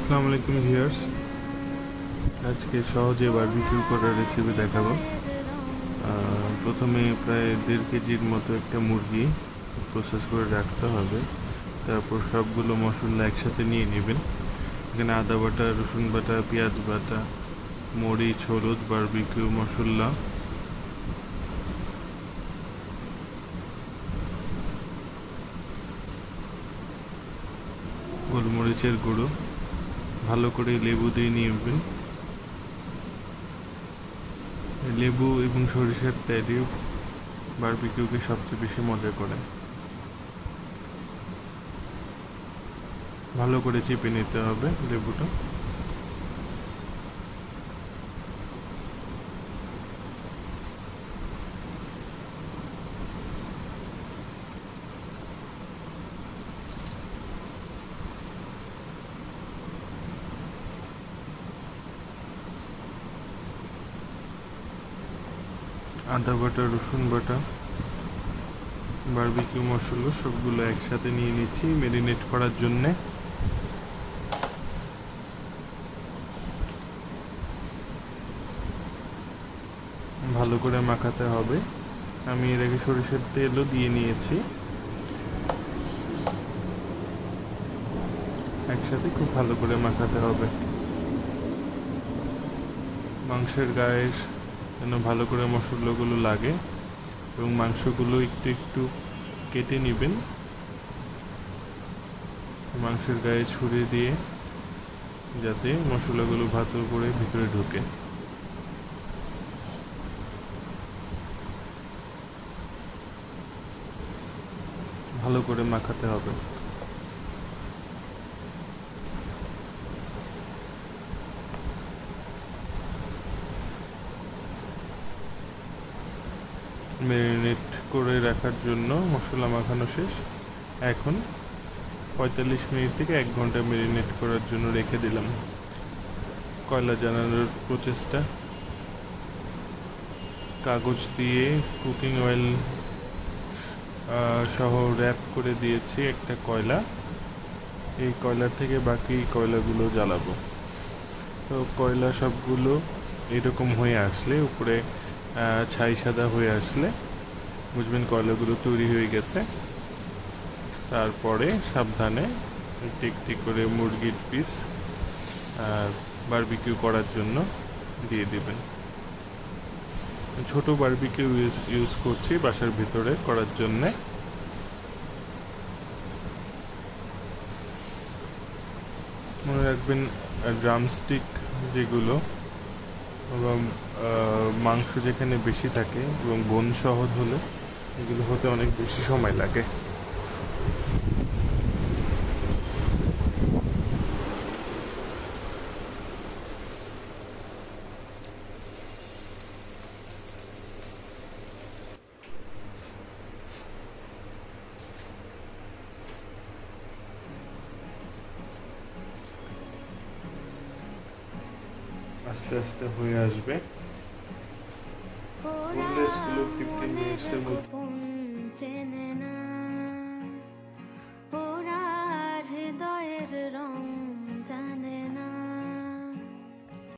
আসসালামু আলাইকুম ভিউয়ার্স, আজকে সহজে বারবিকিউ করার রেসিপি দেখাবো। প্রথমে প্রায় 1.5 কেজির মতো একটা মুরগি প্রসেস করে রাখতে হবে। তারপর সবগুলো মশলা একসাথে নিয়ে নেবেন। এখানে আদা বাটা, রসুন বাটা, পেঁয়াজ বাটা, মরিচ, হলুদ, বারবিকিউ মশলা, গোলমরিচের গুঁড়ো, ভালো করে লেবু দিয়ে নেবেন। লেবু এবং সরিষার তেলই বারবিকিউকে সবচেয়ে বেশি মজা করে। ভালো করে চিপে নিতে হবে লেবুটা। আদা বাটা, রসুন বাটা, বারবিকিউ মশলা সবগুলো একসাথে নিয়ে নিচ্ছি ম্যারিনেট করার জন্যে। ভালো করে মাখাতে হবে। আমি এর আগে সরিষার তেলও দিয়ে নিয়েছি। একসাথে খুব ভালো করে মাখাতে হবে। মাংসের গায়ে যেন ভালো করে মশলাগুলো লাগে এবং মাংসগুলো একটু একটু কেটে নেবেন। মাংসের গায়ে ছুরি দিয়ে যাতে মশলাগুলো ভালো করে ভিতরে ঢোকে। ভালো করে মাখাতে হবে। ম্যারিনেট করে রাখার জন্য মশলা মাখানো শেষ। এখন 45 মিনিট থেকে 1 ঘন্টা ম্যারিনেট করার জন্য রেখে দিলাম। কয়লা জ্বালানোর প্রচেষ্টা, কাগজ দিয়ে কুকিং অয়েল সহ র্যাপ করে দিয়েছি একটা কয়লা। এই কয়লার থেকে বাকি কয়লাগুলো জ্বালাবো। তো কয়লা সবগুলো এরকম হয়ে আসলে, উপরে ছাই সাদা হয়ে আসলে বুঝবেন কয়লাগুলো তৈরি হয়ে গেছে। তারপরে সাবধানে একটি একটি করে মুরগির পিস বারবিকিউ করার জন্য দিয়ে দিবেন। ছোট বারবিকিউ ইউজ করছি বাসার ভিতরে করার জন্যে। মনে রাখবেন ড্রামস্টিক যেগুলো এবং মাংস যেখানে বেশি থাকে এবং বোন সহ হলে এগুলো হতে অনেক বেশি সময় লাগে। আস্তে আস্তে হয়ে আসবে। বোনলেসগুলো 15 মিনিটসের মধ্যে